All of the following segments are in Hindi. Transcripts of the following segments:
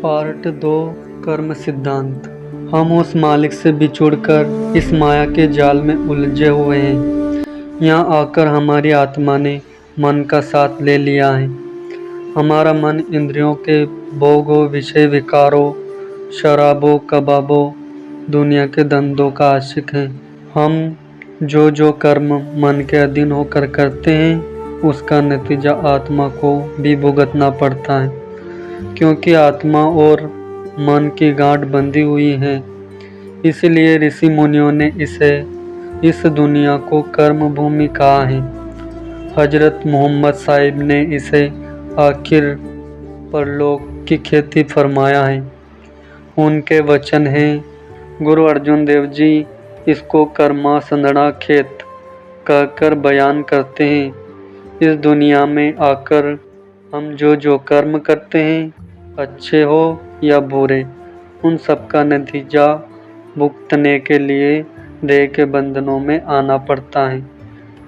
पार्ट 2 कर्म सिद्धांत। हम उस मालिक से बिछुड़कर इस माया के जाल में उलझे हुए हैं। यहाँ आकर हमारी आत्मा ने मन का साथ ले लिया है। हमारा मन इंद्रियों के भोगों, विषय विकारों, शराबों, कबाबों, दुनिया के धंधों का आशिक है। हम जो कर्म मन के अधीन होकर करते हैं, उसका नतीजा आत्मा को भी भुगतना पड़ता है, क्योंकि आत्मा और मन की गांठ बंधी हुई है। इसलिए ऋषि मुनियों ने इस दुनिया को कर्म भूमि कहा है। हजरत मोहम्मद साहिब ने इसे आखिर परलोक की खेती फरमाया है। उनके वचन हैं, गुरु अर्जुन देव जी इसको कर्मा संधना खेत कहकर बयान करते हैं। इस दुनिया में आकर हम जो कर्म करते हैं, अच्छे हो या बुरे, उन सब का नतीजा भुगतने के लिए देह के बंधनों में आना पड़ता है।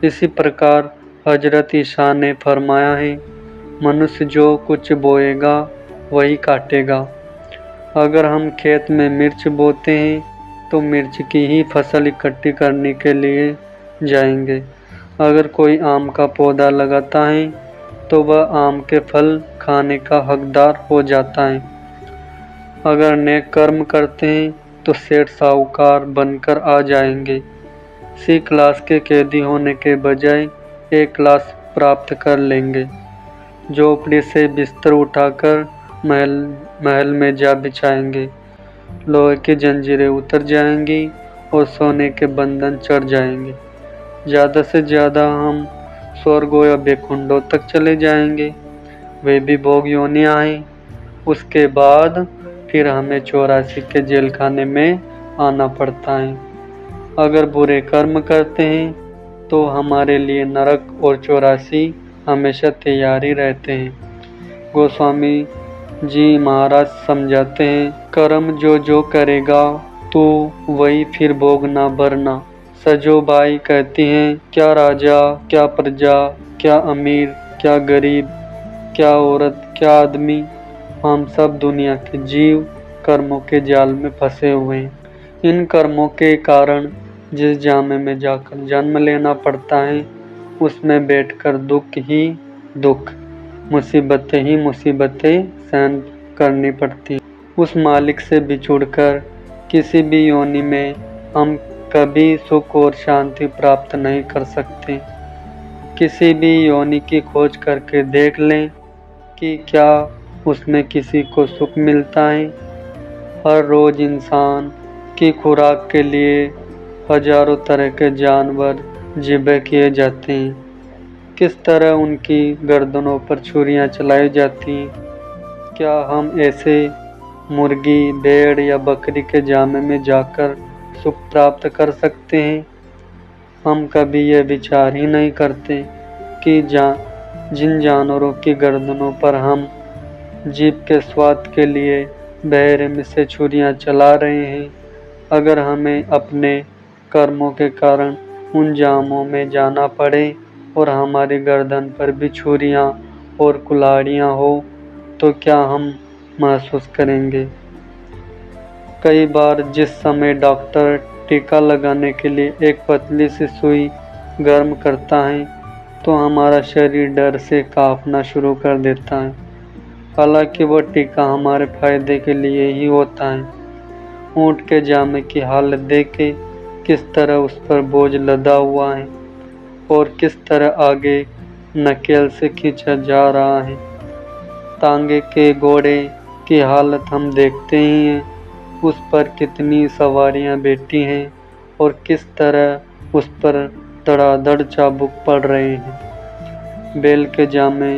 इसी प्रकार हजरत ईसा ने फरमाया है, मनुष्य जो कुछ बोएगा वही काटेगा। अगर हम खेत में मिर्च बोते हैं तो मिर्च की ही फसल इकट्ठी करने के लिए जाएंगे। अगर कोई आम का पौधा लगाता है तो वह आम के फल खाने का हकदार हो जाता है। अगर नेक कर्म करते हैं तो सेठ साहूकार बनकर आ जाएंगे। सी क्लास के कैदी होने के बजाय ए क्लास प्राप्त कर लेंगे। झोपड़ी से बिस्तर उठाकर महल में जा बिछाएंगे। लोहे की जंजीरें उतर जाएंगी और सोने के बंधन चढ़ जाएंगे। ज़्यादा से ज़्यादा हम स्वर्गों या बेकुंडों तक चले जाएंगे। वे भी भोग योनियाँ हैं। उसके बाद फिर हमें 84 के जेल खाने में आना पड़ता है। अगर बुरे कर्म करते हैं तो हमारे लिए नरक और 84 हमेशा तैयार ही रहते हैं। गोस्वामी जी महाराज समझाते हैं, कर्म जो करेगा तो वही फिर भोगना भरना। सजो बाई कहती हैं, क्या राजा, क्या प्रजा, क्या अमीर, क्या गरीब, क्या औरत, क्या आदमी, हम सब दुनिया के जीव कर्मों के जाल में फंसे हुए हैं। इन कर्मों के कारण जिस जामे में जाकर जन्म लेना पड़ता है, उसमें बैठकर दुख ही दुख, मुसीबतें ही मुसीबतें सहन करनी पड़ती हैं। उस मालिक से बिछुड़कर किसी भी योनि में हम कभी सुख और शांति प्राप्त नहीं कर सकते। किसी भी योनि की खोज करके देख लें कि क्या उसमें किसी को सुख मिलता है। हर रोज इंसान की खुराक के लिए हजारों तरह के जानवर ज़िबह किए जाते हैं। किस तरह उनकी गर्दनों पर छुरियां चलाई जाती हैं। क्या हम ऐसे मुर्गी, भेड़ या बकरी के जामे में जाकर सुख प्राप्त कर सकते हैं? हम कभी यह विचार ही नहीं करते कि जिन जानवरों की गर्दनों पर हम जीभ के स्वाद के लिए बेरहमी से छुरियां चला रहे हैं, अगर हमें अपने कर्मों के कारण उन जामों में जाना पड़े और हमारी गर्दन पर भी छुरियां और कुल्हाड़ियां हो, तो क्या हम महसूस करेंगे? कई बार जिस समय डॉक्टर टीका लगाने के लिए एक पतली सी सुई गर्म करता है, तो हमारा शरीर डर से कांपना शुरू कर देता है। हालांकि वह टीका हमारे फायदे के लिए ही होता है। ऊँट के जामे की हालत देखे किस तरह उस पर बोझ लदा हुआ है और किस तरह आगे नकेल से खींचा जा रहा है। तांगे के घोड़े की हालत हम देखते ही हैं। उस पर कितनी सवारियां बैठी हैं और किस तरह उस पर धड़ाधड़ चाबुक पड़ रहे हैं। बैल के जामे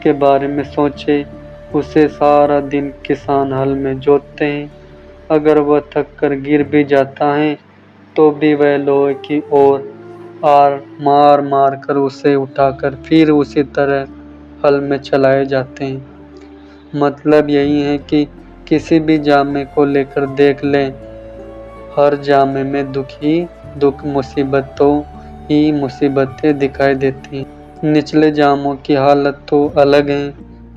के बारे में सोचे, उसे सारा दिन किसान हल में जोतते हैं। अगर वह थक कर गिर भी जाता है तो भी वह लोहे की ओर मार मार कर उसे उठाकर फिर उसी तरह हल में चलाए जाते हैं। मतलब यही है कि किसी भी जामे को लेकर देख लें, हर जामे में दुख ही दुख, मुसीबतों ही मुसीबतें दिखाई देती हैं। निचले जामों की हालत तो अलग है,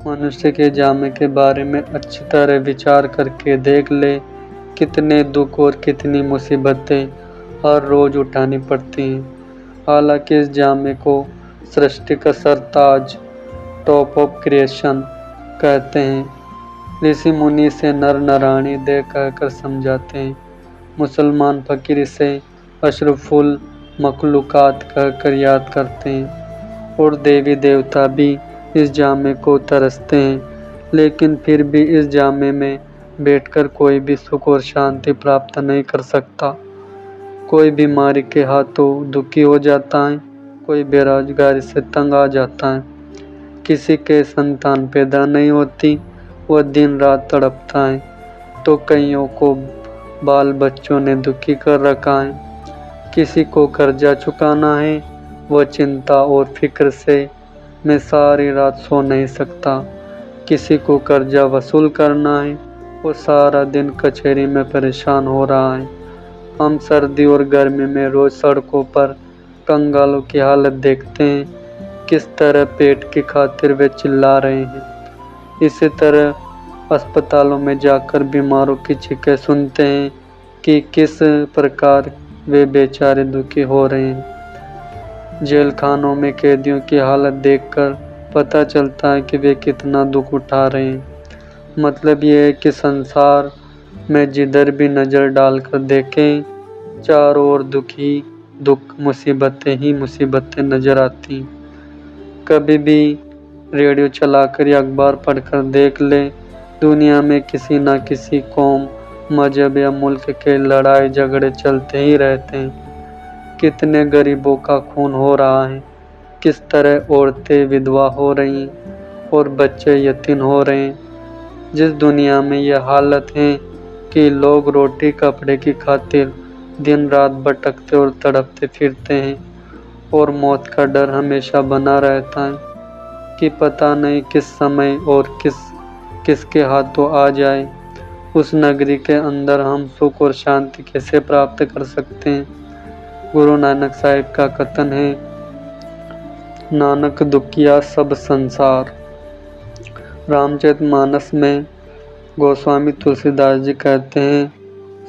मनुष्य के जामे के बारे में अच्छी तरह विचार करके देख ले, कितने दुख और कितनी मुसीबतें हर रोज उठानी पड़ती हैं। हालांकि इस जामे को सृष्टि का सरताज, टॉप ऑफ क्रिएशन कहते हैं। ऋषि मुनि इसे नर नारायणी दे कहकर समझाते हैं। मुसलमान फकीर इसे अशरफुल मखलूकात कहकर याद करते हैं और देवी देवता भी इस जामे को तरसते हैं। लेकिन फिर भी इस जामे में बैठकर कोई भी सुख और शांति प्राप्त नहीं कर सकता। कोई बीमारी के हाथों दुखी हो जाता है, कोई बेरोजगारी से तंग आ जाता है, किसी के संतान पैदा नहीं होती, वह दिन रात तड़पता है, तो कईयों को बाल बच्चों ने दुखी कर रखा है। किसी को कर्जा चुकाना है, वह चिंता और फिक्र से मैं सारी रात सो नहीं सकता। किसी को कर्जा वसूल करना है, वो सारा दिन कचहरी में परेशान हो रहा है। हम सर्दी और गर्मी में रोज सड़कों पर कंगालों की हालत देखते हैं, किस तरह पेट की खातिर वे चिल्ला रहे हैं। इसी तरह अस्पतालों में जाकर बीमारों की चीखें सुनते हैं कि किस प्रकार वे बेचारे दुखी हो रहे हैं। जेल खानों में कैदियों की हालत देखकर पता चलता है कि वे कितना दुख उठा रहे हैं। मतलब ये है कि संसार में जिधर भी नज़र डालकर देखें, चारों ओर दुख मुसीबतें ही मुसीबतें नजर आती। कभी भी रेडियो चलाकर या अखबार पढ़कर देख ले, दुनिया में किसी न किसी कौम, मजहब या मुल्क के लड़ाई झगड़े चलते ही रहते हैं। कितने गरीबों का खून हो रहा है, किस तरह औरतें विधवा हो रही हैं और बच्चे यतीम हो रहे हैं। जिस दुनिया में यह हालत है कि लोग रोटी कपड़े की खातिर दिन रात भटकते और तड़पते फिरते हैं और मौत का डर हमेशा बना रहता है कि पता नहीं किस समय और किसके हाथों आ जाए। उस नगरी के अंदर हम सुख और शांति कैसे प्राप्त कर सकते हैं। गुरु नानक साहिब का कथन है, नानक दुखिया सब संसार। रामचरितमानस में गोस्वामी तुलसीदास जी कहते हैं,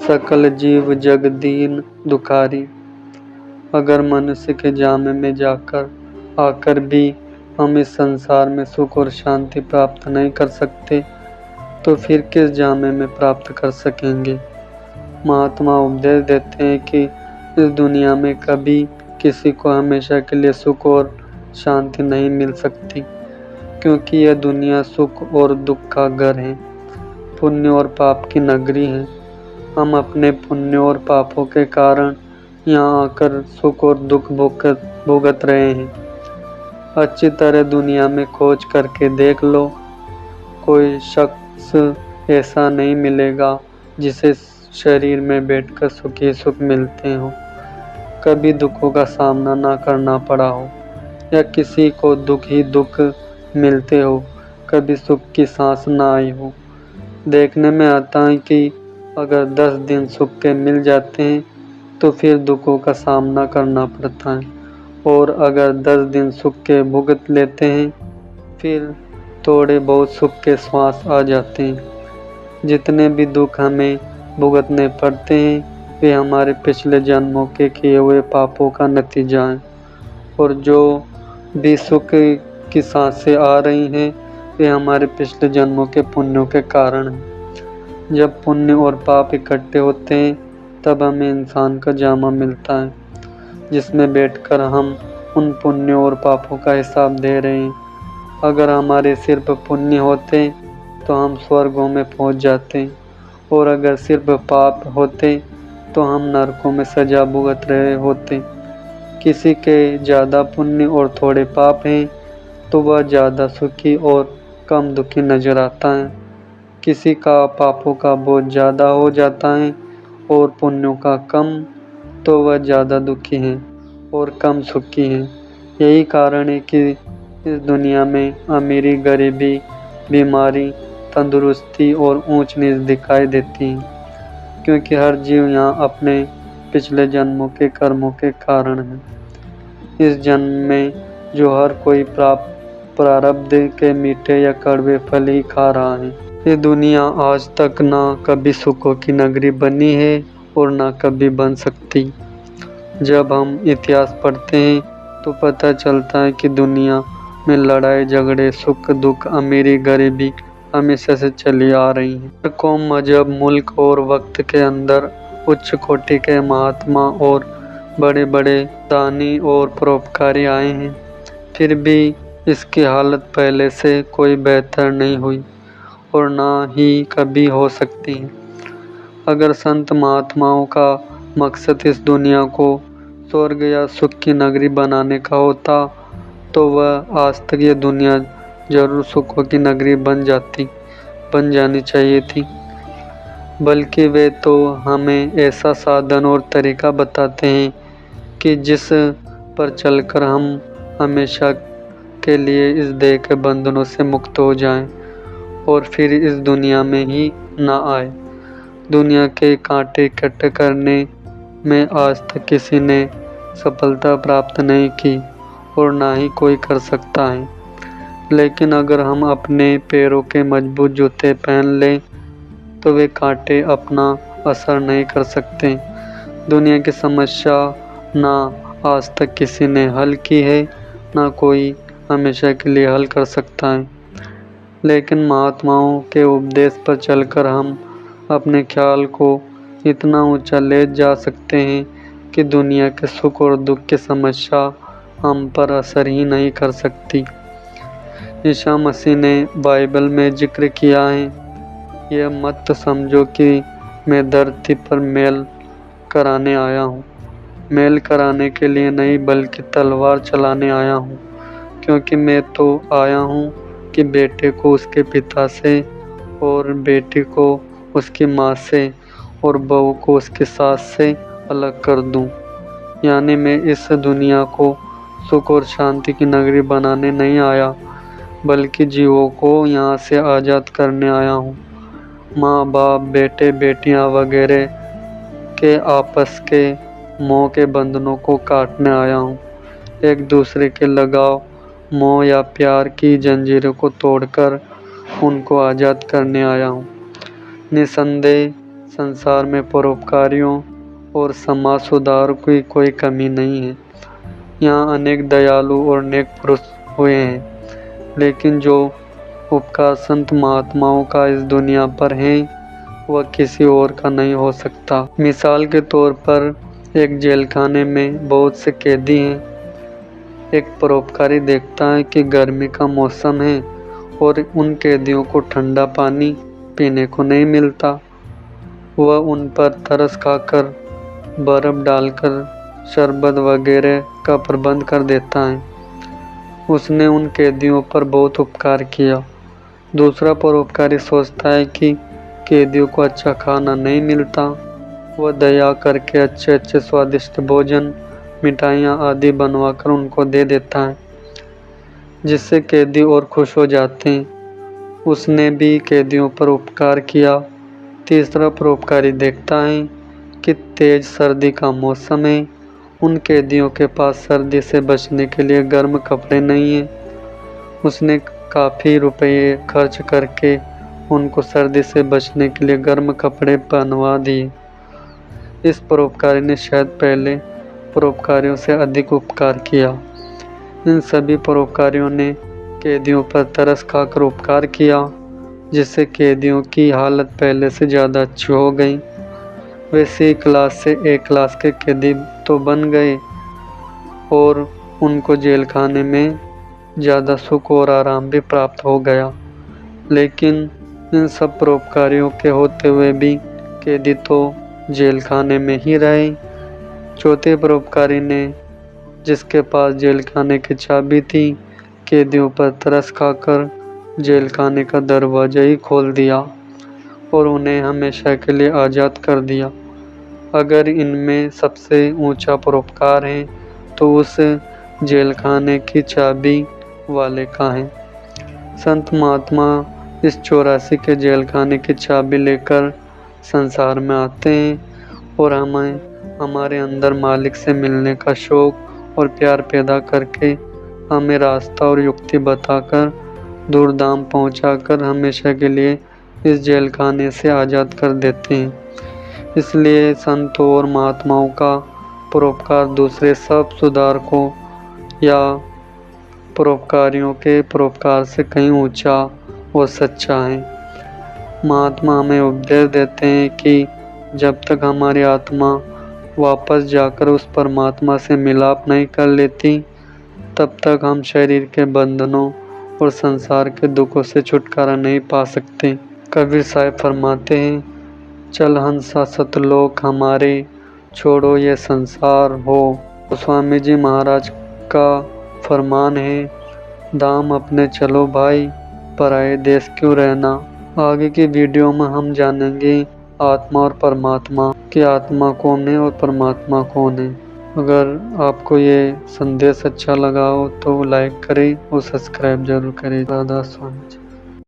सकल जीव जग दीन दुखारी। अगर मनुष्य के जामे में जाकर आकर भी हम इस संसार में सुख और शांति प्राप्त नहीं कर सकते, तो फिर किस जामे में प्राप्त कर सकेंगे। महात्मा उपदेश देते हैं कि इस दुनिया में कभी किसी को हमेशा के लिए सुख और शांति नहीं मिल सकती, क्योंकि यह दुनिया सुख और दुख का घर है, पुण्य और पाप की नगरी है। हम अपने पुण्य और पापों के कारण यहाँ आकर सुख और दुख भुगत रहे हैं। अच्छी तरह दुनिया में खोज करके देख लो, कोई शख्स ऐसा नहीं मिलेगा जिसे शरीर में बैठकर सुख ही सुख मिलते हो, कभी दुखों का सामना ना करना पड़ा हो, या किसी को दुख ही दुख मिलते हो, कभी सुख की सांस ना आई हो। देखने में आता है कि अगर 10 दिन सुख के मिल जाते हैं तो फिर दुखों का सामना करना पड़ता है, और अगर 10 दिन सुख के भुगत लेते हैं फिर थोड़े बहुत सुख के श्वास आ जाते हैं। जितने भी दुख हमें भुगतने पड़ते हैं वे हमारे पिछले जन्मों के किए हुए पापों का नतीजा है, और जो भी सुख की सांसें आ रही हैं वे हमारे पिछले जन्मों के पुण्यों के कारण हैं। जब पुण्य और पाप इकट्ठे होते हैं तब हमें इंसान का जामा मिलता है, जिसमें बैठकर हम उन पुण्यों और पापों का हिसाब दे रहे हैं। अगर हमारे सिर्फ पुण्य होते तो हम स्वर्गों में पहुंच जाते, और अगर सिर्फ पाप होते तो हम नरकों में सजा भुगत रहे होते। किसी के ज़्यादा पुण्य और थोड़े पाप हैं तो वह ज़्यादा सुखी और कम दुखी नजर आता है। किसी का पापों का बोझ ज़्यादा हो जाता है और पुण्यों का कम, तो वह ज़्यादा दुखी है और कम सुखी है। यही कारण है कि इस दुनिया में अमीरी, गरीबी, बीमारी, तंदुरुस्ती और ऊंच नीच दिखाई देती हैं, क्योंकि हर जीव यहाँ अपने पिछले जन्मों के कर्मों के कारण है। इस जन्म में जो हर कोई प्रारब्ध के मीठे या कड़वे फल ही खा रहा है। ये दुनिया आज तक ना कभी सुखों की नगरी बनी है और ना कभी बन सकती। जब हम इतिहास पढ़ते हैं तो पता चलता है कि दुनिया में लड़ाई झगड़े, सुख दुख, अमीरी गरीबी हमेशा से चली आ रही है। हर कौम, मजहब, मुल्क और वक्त के अंदर उच्च कोटि के महात्मा और बड़े बड़े दानी और परोपकारी आए हैं, फिर भी इसकी हालत पहले से कोई बेहतर नहीं हुई और ना ही कभी हो सकती है। अगर संत महात्माओं का मकसद इस दुनिया को स्वर्ग या सुख की नगरी बनाने का होता तो वह आज तक ये दुनिया जरूर सुखों की नगरी बन जानी चाहिए थी। बल्कि वे तो हमें ऐसा साधन और तरीका बताते हैं कि जिस पर चलकर हम हमेशा के लिए इस देह के बंधनों से मुक्त हो जाएं और फिर इस दुनिया में ही ना आए। दुनिया के कांटे इकट्ठे करने में आज तक किसी ने सफलता प्राप्त नहीं की और ना ही कोई कर सकता है। लेकिन अगर हम अपने पैरों के मजबूत जूते पहन लें तो वे कांटे अपना असर नहीं कर सकते। दुनिया की समस्या ना आज तक किसी ने हल की है, ना कोई हमेशा के लिए हल कर सकता है। लेकिन महात्माओं के उपदेश पर चलकर हम अपने ख्याल को इतना ऊंचा ले जा सकते हैं कि दुनिया के सुख और दुख की समस्या हम पर असर ही नहीं कर सकती। ईसा मसीह ने बाइबल में जिक्र किया है, यह मत समझो कि मैं धरती पर मेल कराने आया हूँ। मेल कराने के लिए नहीं बल्कि तलवार चलाने आया हूँ, क्योंकि मैं तो आया हूँ कि बेटे को उसके पिता से और बेटी को उसकी माँ से और बहू को उसकी सास से अलग कर दूँ। यानी मैं इस दुनिया को सुख और शांति की नगरी बनाने नहीं आया बल्कि जीवों को यहाँ से आज़ाद करने आया हूँ। माँ बाप, बेटे बेटियाँ वगैरह के आपस के मोह के बंधनों को काटने आया हूँ। एक दूसरे के लगाव, मोह या प्यार की जंजीरों को तोड़कर उनको आज़ाद करने आया हूँ। निसंदेह संसार में परोपकारियों और समाज सुधार की कोई कमी नहीं है। यहाँ अनेक दयालु और नेक पुरुष हुए हैं, लेकिन जो उपकार संत महात्माओं का इस दुनिया पर है वह किसी और का नहीं हो सकता। मिसाल के तौर पर एक जेल खाने में बहुत से कैदी हैं। एक परोपकारी देखता है कि गर्मी का मौसम है और उन कैदियों को ठंडा पानी पीने को नहीं मिलता। वह उन पर तरस खाकर बर्फ़ डालकर शरबत वगैरह का प्रबंध कर देता है। उसने उन कैदियों पर बहुत उपकार किया। दूसरा परोपकारी सोचता है कि कैदियों को अच्छा खाना नहीं मिलता। वह दया करके अच्छे अच्छे स्वादिष्ट भोजन, मिठाइयाँ आदि बनवाकर उनको दे देता है, जिससे कैदी और खुश हो जाते हैं। उसने भी कैदियों पर उपकार किया। तीसरा परोपकारी देखता है कि तेज सर्दी का मौसम है। उन कैदियों के पास सर्दी से बचने के लिए गर्म कपड़े नहीं हैं। उसने काफ़ी रुपये खर्च करके उनको सर्दी से बचने के लिए गर्म कपड़े पहनवा दिए। इस परोपकारी ने शायद पहले परोपकारियों से अधिक उपकार किया। इन सभी परोपकारियों ने कैदियों पर तरस खाकर उपकार किया, जिससे कैदियों की हालत पहले से ज़्यादा अच्छी हो गई। वे सी क्लास से ए क्लास के कैदी तो बन गए और उनको जेल खाने में ज़्यादा सुख और आराम भी प्राप्त हो गया। लेकिन इन सब परोपकारियों के होते हुए भी कैदी तो जेल खाने में ही रहे। चौथे परोपकारी ने, जिसके पास जेल खाने की चाबी थी, कैदियों पर तरस खाकर जेल खाने का दरवाज़ा ही खोल दिया और उन्हें हमेशा के लिए आज़ाद कर दिया। अगर इनमें सबसे ऊंचा परोपकार है तो उस जेल खाने की चाबी वाले का है। संत महात्मा इस 84 के जेल खाने की चाबी लेकर संसार में आते हैं और हमें हमारे अंदर मालिक से मिलने का शौक़ और प्यार पैदा करके हमें रास्ता और युक्ति बताकर दूरधाम पहुंचाकर हमेशा के लिए इस जेल खाने से आज़ाद कर देते हैं। इसलिए संतों और महात्माओं का परोपकार दूसरे सब सुधारकों या परोपकारियों के परोपकार से कहीं ऊंचा और सच्चा है। महात्मा हमें उपदेश देते हैं कि जब तक हमारी आत्मा वापस जाकर उस परमात्मा से मिलाप नहीं कर लेती, तब तक हम शरीर के बंधनों और संसार के दुखों से छुटकारा नहीं पा सकते। कबीर साहब फरमाते हैं, चल हंसा सतलोक हमारे, छोड़ो ये संसार हो। तो स्वामी जी महाराज का फरमान है, धाम अपने चलो भाई, पराए देश क्यों रहना। आगे की वीडियो में हम जानेंगे आत्मा और परमात्मा कि आत्मा कौन है और परमात्मा कौन है। अगर आपको ये संदेश अच्छा लगा हो तो लाइक करें और सब्सक्राइब जरूर करें। राधा स्वामी जी।